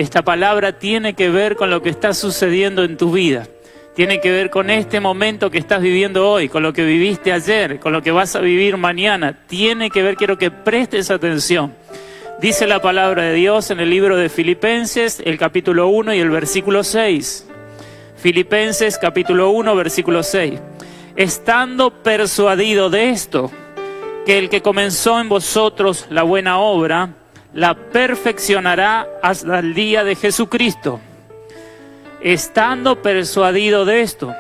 esta palabra tiene que ver con lo que está sucediendo en tu vida. Tiene que ver con este momento que estás viviendo hoy, con lo que viviste ayer, con lo que vas a vivir mañana. Tiene que ver, quiero que prestes atención. Dice la palabra de Dios en el libro de Filipenses, el capítulo 1 y el versículo 6. Filipenses capítulo 1, versículo 6. Estando persuadido de esto, que el que comenzó en vosotros la buena obra, la perfeccionará hasta el día de Jesucristo. Estando persuadido de esto,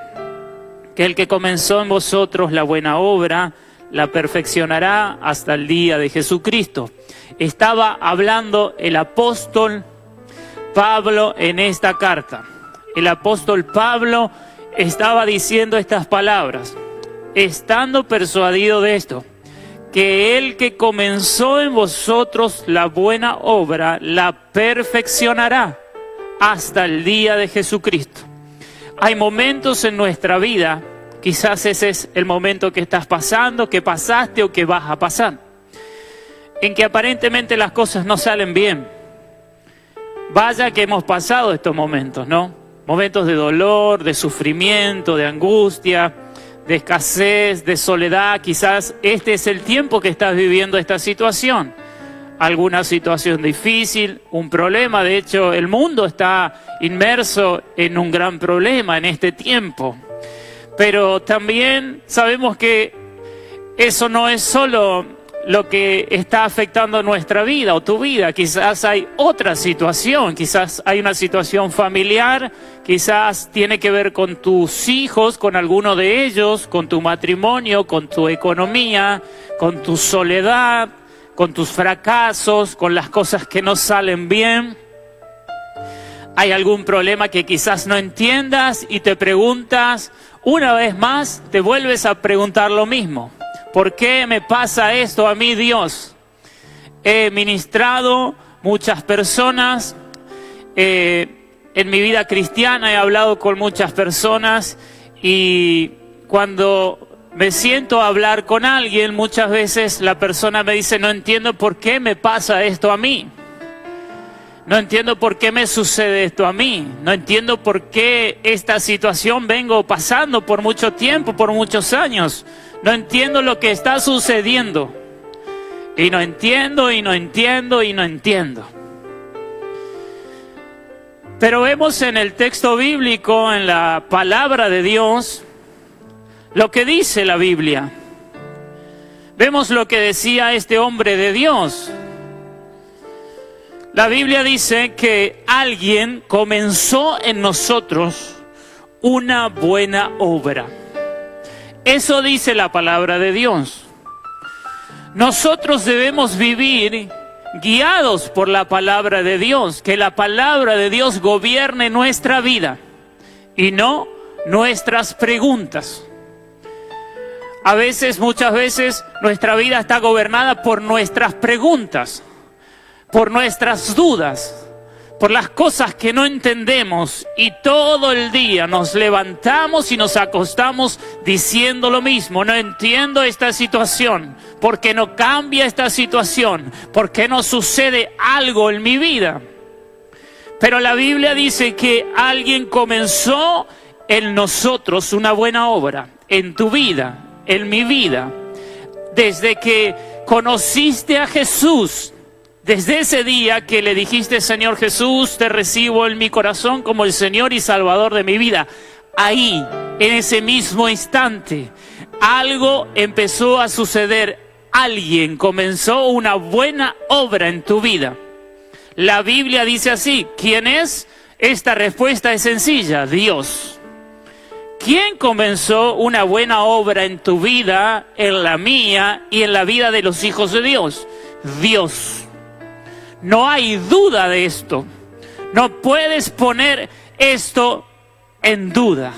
que el que comenzó en vosotros la buena obra, la perfeccionará hasta el día de Jesucristo. Estaba hablando el apóstol Pablo en esta carta. El apóstol Pablo estaba diciendo estas palabras. Estando persuadido de esto, que el que comenzó en vosotros la buena obra, la perfeccionará hasta el día de Jesucristo. Hay momentos en nuestra vida, quizás ese es el momento que estás pasando, que pasaste o que vas a pasar, en que aparentemente las cosas no salen bien. Vaya que hemos pasado estos momentos, ¿no? Momentos de dolor, de sufrimiento, de angustia, de escasez, de soledad. Quizás este es el tiempo que estás viviendo esta situación. Alguna situación difícil, un problema. De hecho, el mundo está inmerso en un gran problema en este tiempo. Pero también sabemos que eso no es solo lo que está afectando nuestra vida o tu vida. Quizás hay otra situación, quizás hay una situación familiar, quizás tiene que ver con tus hijos, con alguno de ellos, con tu matrimonio, con tu economía, con tu soledad, con tus fracasos, con las cosas que no salen bien. Hay algún problema que quizás no entiendas y te preguntas, una vez más, te vuelves a preguntar lo mismo. ¿Por qué me pasa esto a mí, Dios? He ministrado muchas personas, en mi vida cristiana he hablado con muchas personas y cuando me siento a hablar con alguien, muchas veces la persona me dice, no entiendo por qué me pasa esto a mí. No entiendo por qué me sucede esto a mí. No entiendo por qué esta situación vengo pasando por mucho tiempo, por muchos años. No entiendo lo que está sucediendo. Y no entiendo, y no entiendo, y no entiendo. Pero vemos en el texto bíblico, en la palabra de Dios, lo que dice la Biblia. Vemos lo que decía este hombre de Dios. La Biblia dice que alguien comenzó en nosotros una buena obra. Eso dice la palabra de Dios. Nosotros debemos vivir guiados por la palabra de Dios, que la palabra de Dios gobierne nuestra vida y no nuestras preguntas. A veces, muchas veces, nuestra vida está gobernada por nuestras preguntas, por nuestras dudas, por las cosas que no entendemos, y todo el día nos levantamos y nos acostamos diciendo lo mismo. No entiendo esta situación, ¿por qué no cambia esta situación? ¿Por qué no sucede algo en mi vida? Pero la Biblia dice que alguien comenzó en nosotros una buena obra, en tu vida, en mi vida. Desde que conociste a Jesús, desde ese día que le dijiste, Señor Jesús, te recibo en mi corazón como el Señor y Salvador de mi vida. Ahí, en ese mismo instante, algo empezó a suceder. Alguien comenzó una buena obra en tu vida. La Biblia dice así. ¿Quién es? Esta respuesta es sencilla: Dios. ¿Quién comenzó una buena obra en tu vida, en la mía y en la vida de los hijos de Dios? Dios. No hay duda de esto. No puedes poner esto en duda.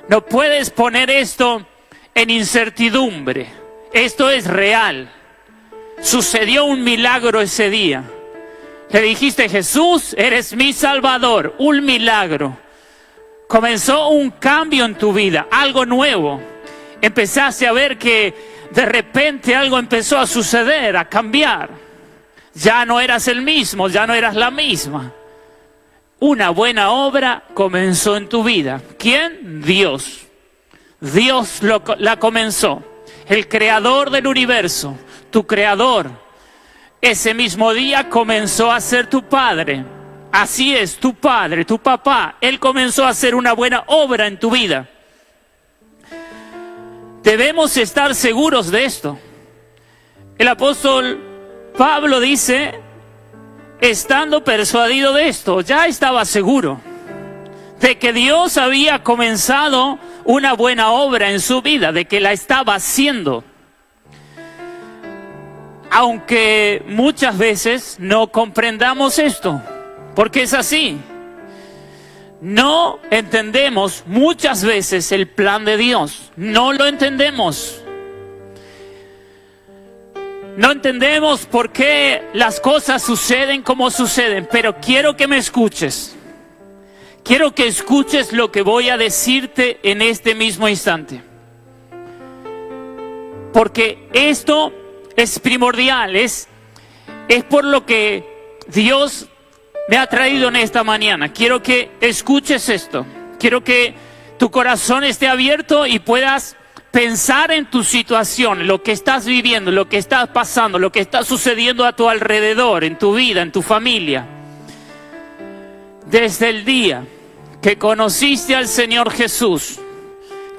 No puedes poner esto en incertidumbre. Esto es real. Sucedió un milagro ese día. Le dijiste, Jesús, eres mi Salvador. Un milagro. Comenzó un cambio en tu vida, algo nuevo. Empezaste a ver que de repente algo empezó a suceder, a cambiar. Ya no eras el mismo, ya no eras la misma. una buena obra comenzó en tu vida. ¿Quién? Dios. Dios la comenzó. El creador del universo, tu creador, ese mismo día comenzó a ser tu padre. Así es, tu padre, tu papá, Él comenzó a hacer una buena obra en tu vida. Debemos estar seguros de esto. El apóstol Pablo dice, estando persuadido de esto, ya estaba seguro de que Dios había comenzado una buena obra en su vida, de que la estaba haciendo. Aunque muchas veces no comprendamos esto, porque es así. No entendemos muchas veces el plan de Dios. No lo entendemos. No entendemos por qué las cosas suceden como suceden, pero quiero que me escuches. Quiero que escuches lo que voy a decirte en este mismo instante. Porque esto es primordial, es por lo que Dios me ha traído en esta mañana. Quiero que escuches esto. Quiero que tu corazón esté abierto y puedas pensar en tu situación, lo que estás viviendo, lo que estás pasando, lo que está sucediendo a tu alrededor, en tu vida, en tu familia. Desde el día que conociste al Señor Jesús,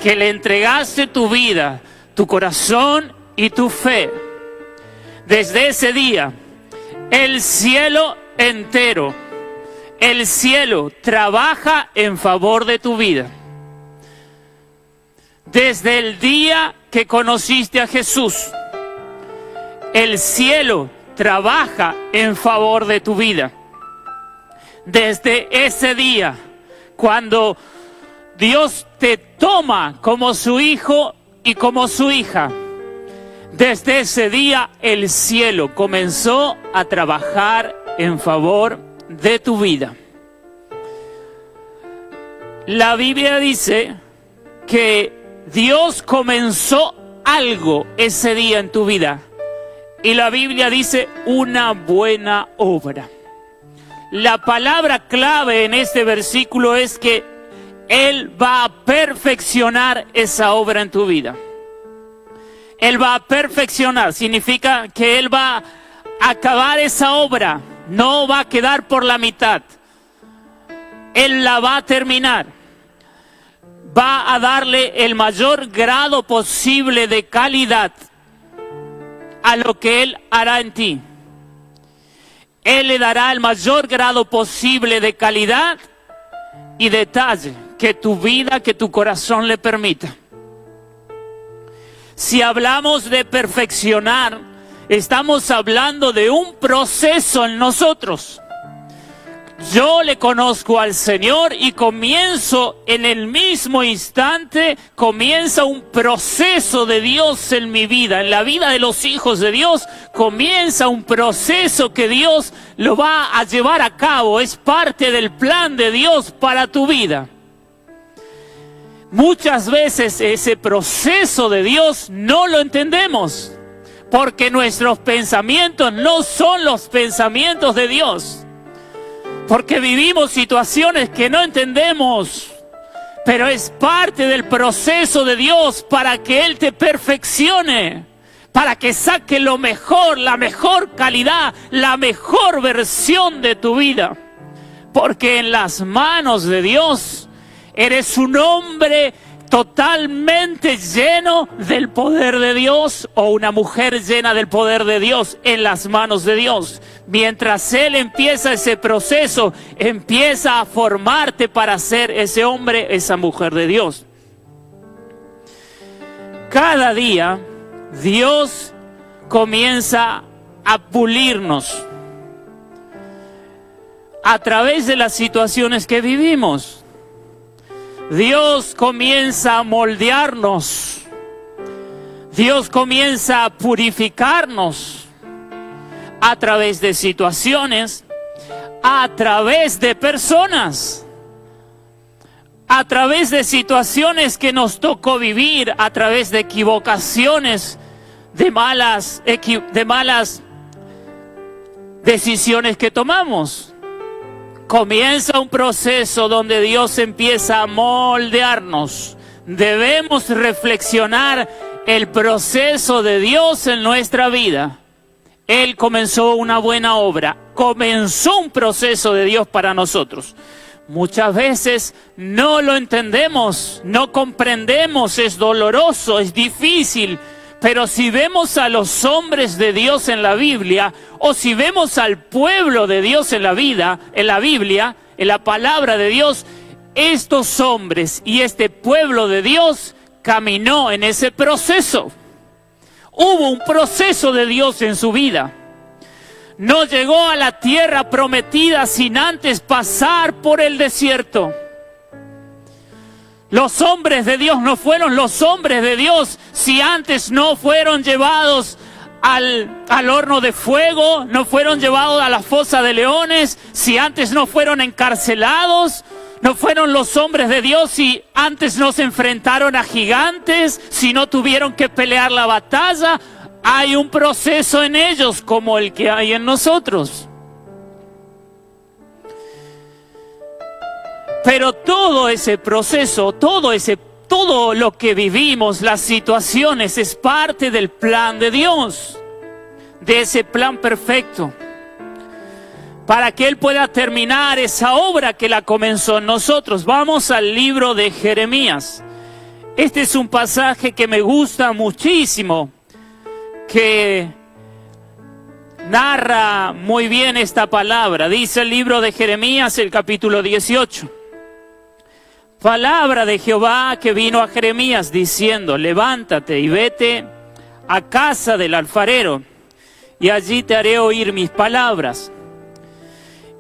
que le entregaste tu vida, tu corazón y tu fe, desde ese día, el cielo entero, el cielo trabaja en favor de tu vida. Desde el día que conociste a Jesús, el cielo trabaja en favor de tu vida. Desde ese día, cuando Dios te toma como su hijo y como su hija, desde ese día el cielo comenzó a trabajar en favor de tu vida. La Biblia dice que Dios comenzó algo ese día en tu vida. Y la Biblia dice una buena obra. La palabra clave en este versículo es que Él va a perfeccionar esa obra en tu vida. Él va a perfeccionar, significa que Él va a acabar esa obra. No va a quedar por la mitad. Él la va a terminar. Va a darle el mayor grado posible de calidad a lo que Él hará en ti. Él le dará el mayor grado posible de calidad y detalle que tu vida, que tu corazón le permita. Si hablamos de perfeccionar, estamos hablando de un proceso en nosotros. Yo le conozco al Señor y comienzo en el mismo instante, comienza un proceso de Dios en mi vida, en la vida de los hijos de Dios, comienza un proceso que Dios lo va a llevar a cabo, es parte del plan de Dios para tu vida. Muchas veces ese proceso de Dios no lo entendemos, porque nuestros pensamientos no son los pensamientos de Dios. Porque vivimos situaciones que no entendemos, pero es parte del proceso de Dios para que Él te perfeccione, para que saque lo mejor, la mejor calidad, la mejor versión de tu vida. Porque en las manos de Dios eres un hombre totalmente lleno del poder de Dios o una mujer llena del poder de Dios en las manos de Dios. Mientras Él empieza ese proceso, empieza a formarte para ser ese hombre, esa mujer de Dios. Cada día Dios comienza a pulirnos a través de las situaciones que vivimos. Dios comienza a moldearnos. Dios comienza a purificarnos a través de situaciones, a través de personas, a través de situaciones que nos tocó vivir, a través de equivocaciones, de malas decisiones que tomamos. comienza un proceso donde Dios empieza a moldearnos. Debemos reflexionar el proceso de Dios en nuestra vida. Él comenzó una buena obra, comenzó un proceso de Dios para nosotros. Muchas veces no lo entendemos, no comprendemos, es doloroso, es difícil. Pero si vemos a los hombres de Dios en la Biblia, o si vemos al pueblo de Dios en la Biblia, en la palabra de Dios, estos hombres y este pueblo de Dios caminó en ese proceso. Hubo un proceso de Dios en su vida. No llegó a la tierra prometida sin antes pasar por el desierto. Los hombres de Dios no fueron los hombres de Dios si antes no fueron llevados al horno de fuego, no fueron llevados a la fosa de leones, si antes no fueron encarcelados. No fueron los hombres de Dios si antes no se enfrentaron a gigantes, si no tuvieron que pelear la batalla. Hay un proceso en ellos como el que hay en nosotros. Pero todo ese proceso, todo lo que vivimos, las situaciones, es parte del plan de Dios, de ese plan perfecto, para que Él pueda terminar esa obra que la comenzó en nosotros. Vamos al libro de Jeremías. Este es un pasaje que me gusta muchísimo, que narra muy bien esta palabra. Dice el libro de Jeremías, el capítulo 18. Palabra de Jehová que vino a Jeremías diciendo: levántate y vete a casa del alfarero, y allí te haré oír mis palabras.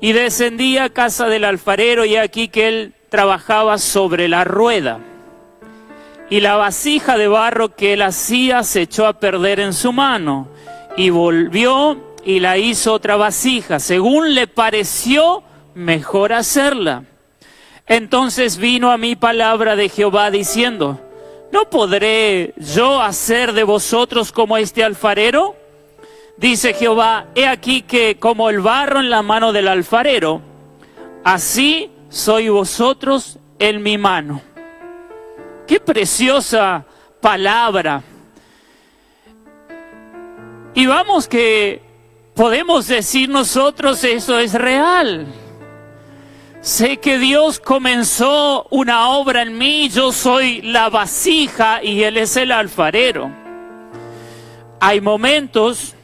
Y descendí a casa del alfarero, y aquí que él trabajaba sobre la rueda. Y la vasija de barro que él hacía se echó a perder en su mano. Y volvió y la hizo otra vasija, según le pareció mejor hacerla. Entonces vino a mí palabra de Jehová diciendo: ¿no podré yo hacer de vosotros como este alfarero? Dice Jehová: he aquí que como el barro en la mano del alfarero, así sois vosotros en mi mano. ¡Qué preciosa palabra! Y vamos que podemos decir nosotros, eso es real. Sé que Dios comenzó una obra en mí, yo soy la vasija y Él es el alfarero. Hay momentos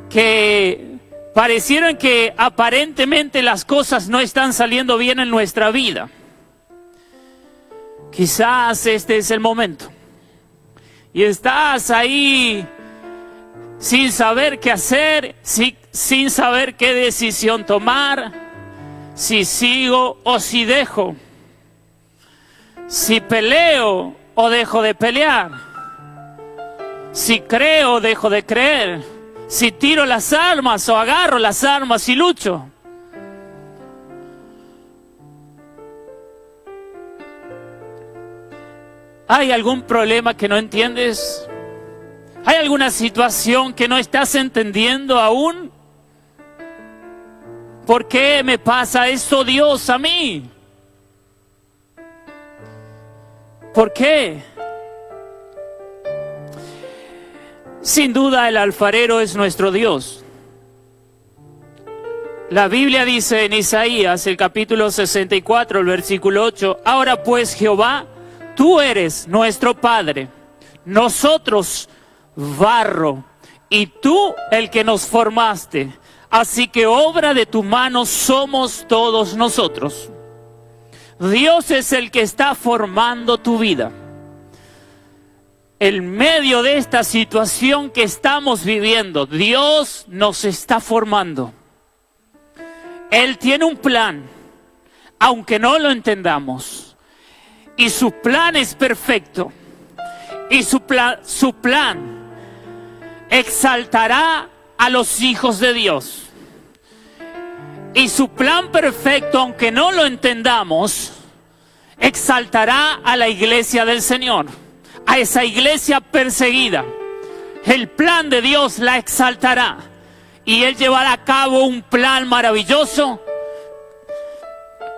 que parecieron que aparentemente las cosas no están saliendo bien en nuestra vida. Quizás este es el momento. Y estás ahí sin saber qué hacer, sin saber qué decisión tomar, si sigo o si dejo, si peleo o dejo de pelear, si creo o dejo de creer, si tiro las armas o agarro las armas y lucho. ¿Hay algún problema que no entiendes? ¿Hay alguna situación que no estás entendiendo aún? ¿Por qué me pasa esto, Dios, a mí? ¿Por qué? Sin duda el alfarero es nuestro Dios. La Biblia dice en Isaías, el capítulo 64, el versículo 8: ahora pues, Jehová, tú eres nuestro Padre, nosotros barro, y tú el que nos formaste. Así que obra de tu mano somos todos nosotros. Dios es el que está formando tu vida. En medio de esta situación que estamos viviendo, Dios nos está formando. Él tiene un plan, aunque no lo entendamos. Y su plan es perfecto. Y su plan exaltará a los hijos de Dios. Y su plan perfecto, aunque no lo entendamos, exaltará a la iglesia del Señor, a esa iglesia perseguida. El plan de Dios la exaltará. Y Él llevará a cabo un plan maravilloso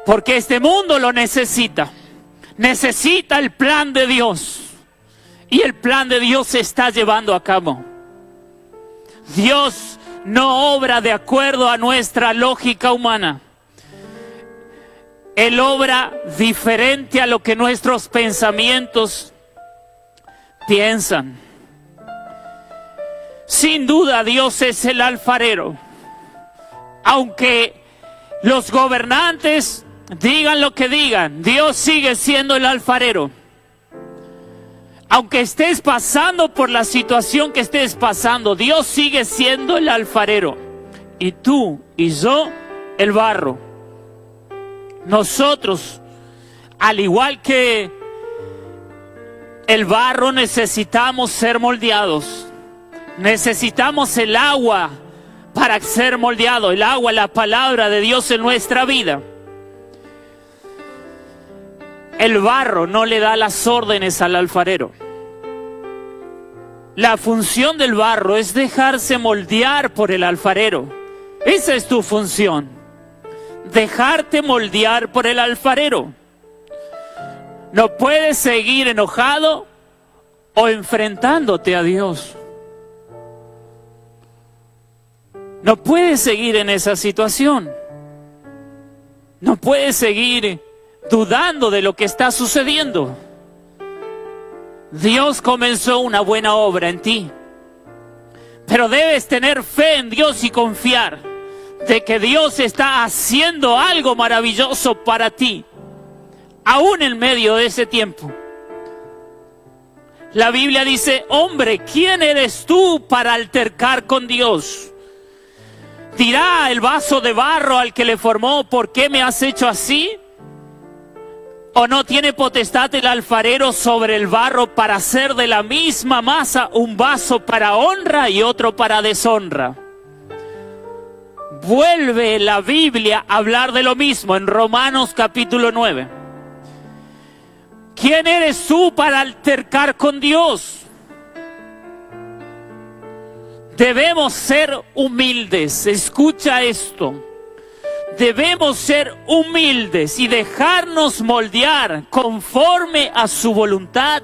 Porque este mundo lo necesita. Necesita el plan de Dios. Y el plan de Dios se está llevando a cabo. Dios no obra de acuerdo a nuestra lógica humana. Él obra diferente a lo que nuestros pensamientos piensan. Sin duda, Dios es el alfarero. Aunque los gobernantes digan lo que digan, Dios sigue siendo el alfarero. Aunque estés pasando por la situación que estés pasando, Dios sigue siendo el alfarero. Y tú y yo, el barro. Nosotros, al igual que el barro, necesitamos ser moldeados. Necesitamos el agua para ser moldeado. El agua, la palabra de Dios en nuestra vida. El barro no le da las órdenes al alfarero. La función del barro es dejarse moldear por el alfarero. Esa es tu función. Dejarte moldear por el alfarero. No puedes seguir enojado o enfrentándote a Dios. No puedes seguir en esa situación. No puedes seguir dudando de lo que está sucediendo. Dios comenzó una buena obra en ti. Pero debes tener fe en Dios y confiar de que Dios está haciendo algo maravilloso para ti, aún en medio de ese tiempo. La Biblia dice: hombre, ¿quién eres tú para altercar con Dios? ¿Dirá el vaso de barro al que le formó: ¿por qué me has hecho así? ¿O no tiene potestad el alfarero sobre el barro para hacer de la misma masa un vaso para honra y otro para deshonra? Vuelve la Biblia a hablar de lo mismo en Romanos capítulo 9. ¿Quién eres tú para altercar con Dios? Debemos ser humildes. Escucha esto. Debemos ser humildes y dejarnos moldear conforme a su voluntad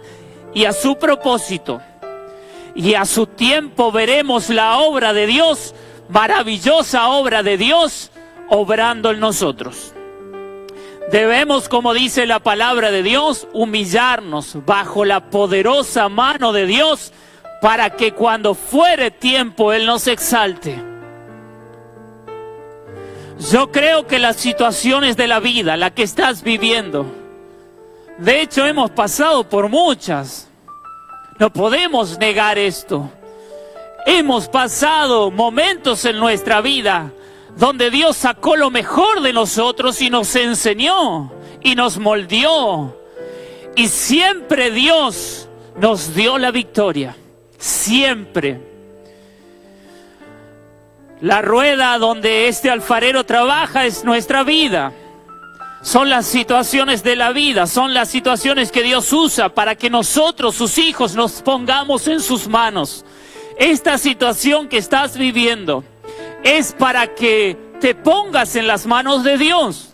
y a su propósito. Y a su tiempo veremos la obra de Dios, maravillosa obra de Dios, obrando en nosotros. Debemos, como dice la palabra de Dios, humillarnos bajo la poderosa mano de Dios para que cuando fuere tiempo Él nos exalte. Yo creo que las situaciones de la vida, la que estás viviendo, de hecho hemos pasado por muchas. No podemos negar esto. Hemos pasado momentos en nuestra vida donde Dios sacó lo mejor de nosotros y nos enseñó y nos moldeó. Y siempre Dios nos dio la victoria. Siempre. La rueda donde este alfarero trabaja es nuestra vida. Son las situaciones de la vida, son las situaciones que Dios usa para que nosotros, sus hijos, nos pongamos en sus manos. Esta situación que estás viviendo es para que te pongas en las manos de Dios.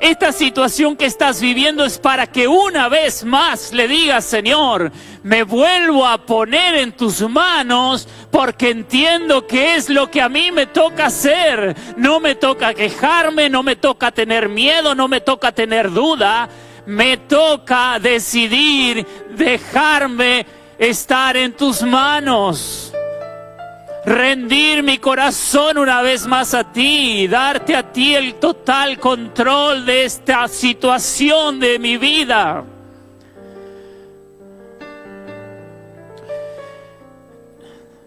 Esta situación que estás viviendo es para que una vez más le digas: Señor, me vuelvo a poner en tus manos porque entiendo que es lo que a mí me toca hacer. No me toca quejarme, no me toca tener miedo, no me toca tener duda. Me toca decidir dejarme estar en tus manos. Rendir mi corazón una vez más a ti, darte a ti el total control de esta situación de mi vida.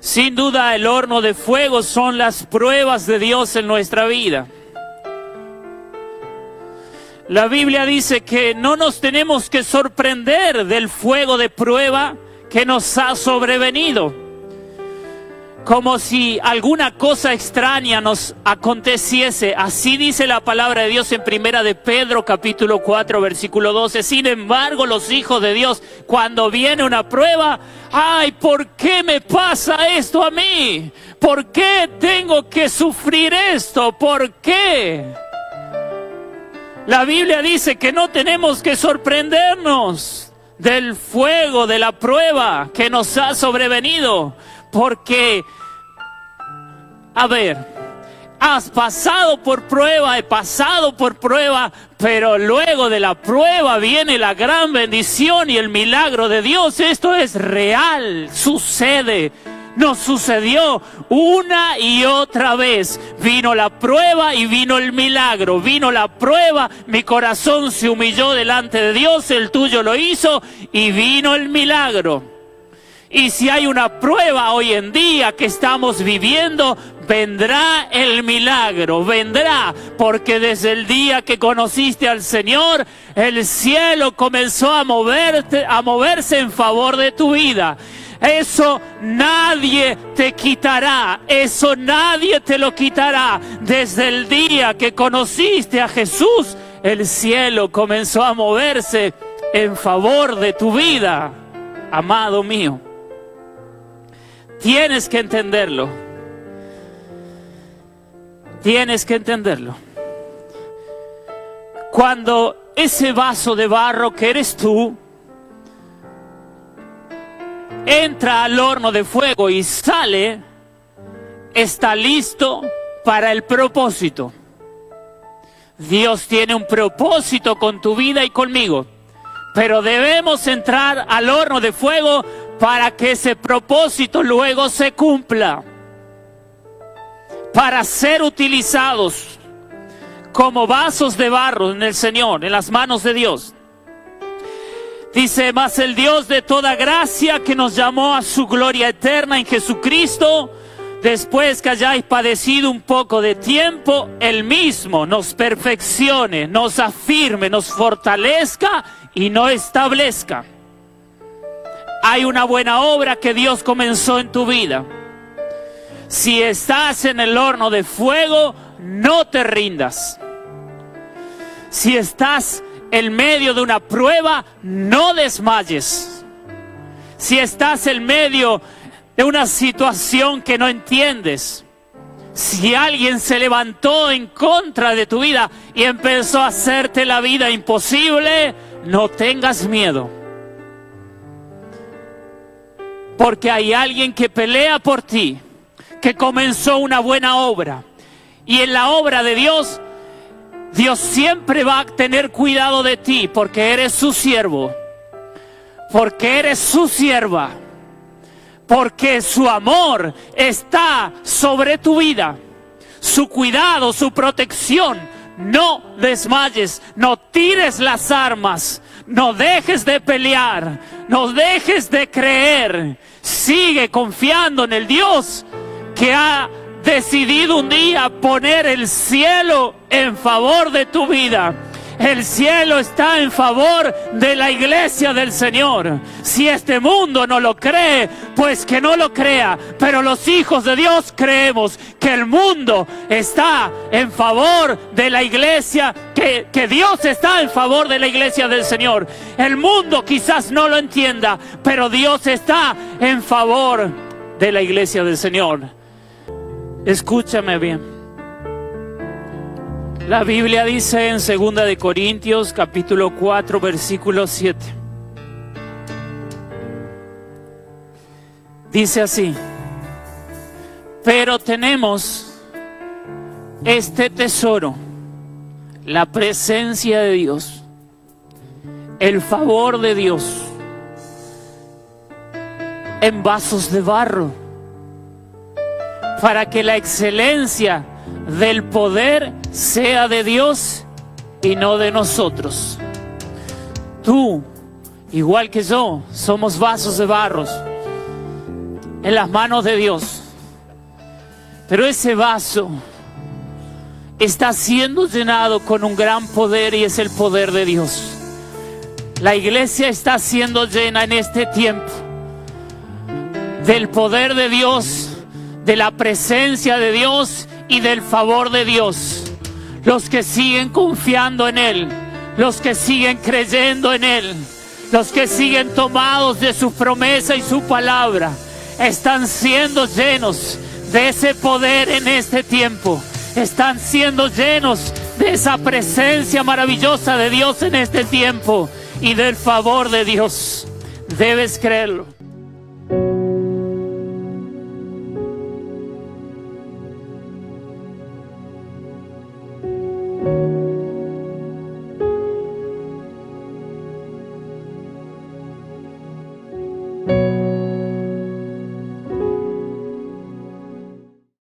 Sin duda, el horno de fuego son las pruebas de Dios en nuestra vida. La Biblia dice que no nos tenemos que sorprender del fuego de prueba que nos ha sobrevenido. Como si alguna cosa extraña nos aconteciese. Así dice la palabra de Dios en Primera de Pedro capítulo 4 versículo 12. Sin embargo, los hijos de Dios, cuando viene una prueba, ¡ay! ¿Por qué me pasa esto a mí? ¿Por qué tengo que sufrir esto? ¿Por qué? La Biblia dice que no tenemos que sorprendernos del fuego, de la prueba que nos ha sobrevenido, porque, a ver, has pasado por prueba, he pasado por prueba, pero luego de la prueba viene la gran bendición y el milagro de Dios. Esto es real, sucede. Nos sucedió una y otra vez. Vino la prueba y vino el milagro. Vino la prueba, mi corazón se humilló delante de Dios, el tuyo lo hizo, y vino el milagro. Y si hay una prueba hoy en día que estamos viviendo, vendrá el milagro, vendrá, porque desde el día que conociste al Señor, el cielo comenzó a moverse en favor de tu vida. Eso nadie te quitará, eso nadie te lo quitará. Desde el día que conociste a Jesús, el cielo comenzó a moverse en favor de tu vida, amado mío. Tienes que entenderlo. Tienes que entenderlo. Cuando ese vaso de barro que eres tú entra al horno de fuego y sale, está listo para el propósito. Dios tiene un propósito con tu vida y conmigo, pero debemos entrar al horno de fuego para que ese propósito luego se cumpla, para ser utilizados como vasos de barro en el Señor, en las manos de Dios. Dice, mas el Dios de toda gracia, que nos llamó a su gloria eterna en Jesucristo, después que hayáis padecido un poco de tiempo, Él mismo nos perfeccione, nos afirme, nos fortalezca y nos establezca. Hay una buena obra que Dios comenzó en tu vida. Si estás en el horno de fuego, no te rindas. Si estás en medio de una prueba, no desmayes. Si estás en medio de una situación que no entiendes, si alguien se levantó en contra de tu vida y empezó a hacerte la vida imposible, no tengas miedo. Porque hay alguien que pelea por ti, que comenzó una buena obra. Y en la obra de Dios, Dios siempre va a tener cuidado de ti, porque eres su siervo, porque eres su sierva, porque su amor está sobre tu vida, su cuidado, su protección. No desmayes, no tires las armas, no dejes de pelear, no dejes de creer. Sigue confiando en el Dios que ha decidido un día poner el cielo en favor de tu vida. El cielo está en favor de la iglesia del Señor. Si este mundo no lo cree, pues que no lo crea. Pero los hijos de Dios creemos que el mundo está en favor de la iglesia, que Dios está en favor de la iglesia del Señor. El mundo quizás no lo entienda, pero Dios está en favor de la iglesia del Señor. Escúchame bien. La Biblia dice en 2 de Corintios, capítulo 4, versículo 7. Dice así: pero tenemos este tesoro, la presencia de Dios, el favor de Dios, en vasos de barro, para que la excelencia del poder sea de Dios y no de nosotros. Tú, igual que yo, somos vasos de barro en las manos de Dios. Pero ese vaso está siendo llenado con un gran poder, y es el poder de Dios. La iglesia está siendo llena en este tiempo del poder de Dios, de la presencia de Dios y del favor de Dios. Los que siguen confiando en Él, los que siguen creyendo en Él, los que siguen tomados de su promesa y su palabra, están siendo llenos de ese poder en este tiempo. Están siendo llenos de esa presencia maravillosa de Dios en este tiempo y del favor de Dios. Debes creerlo.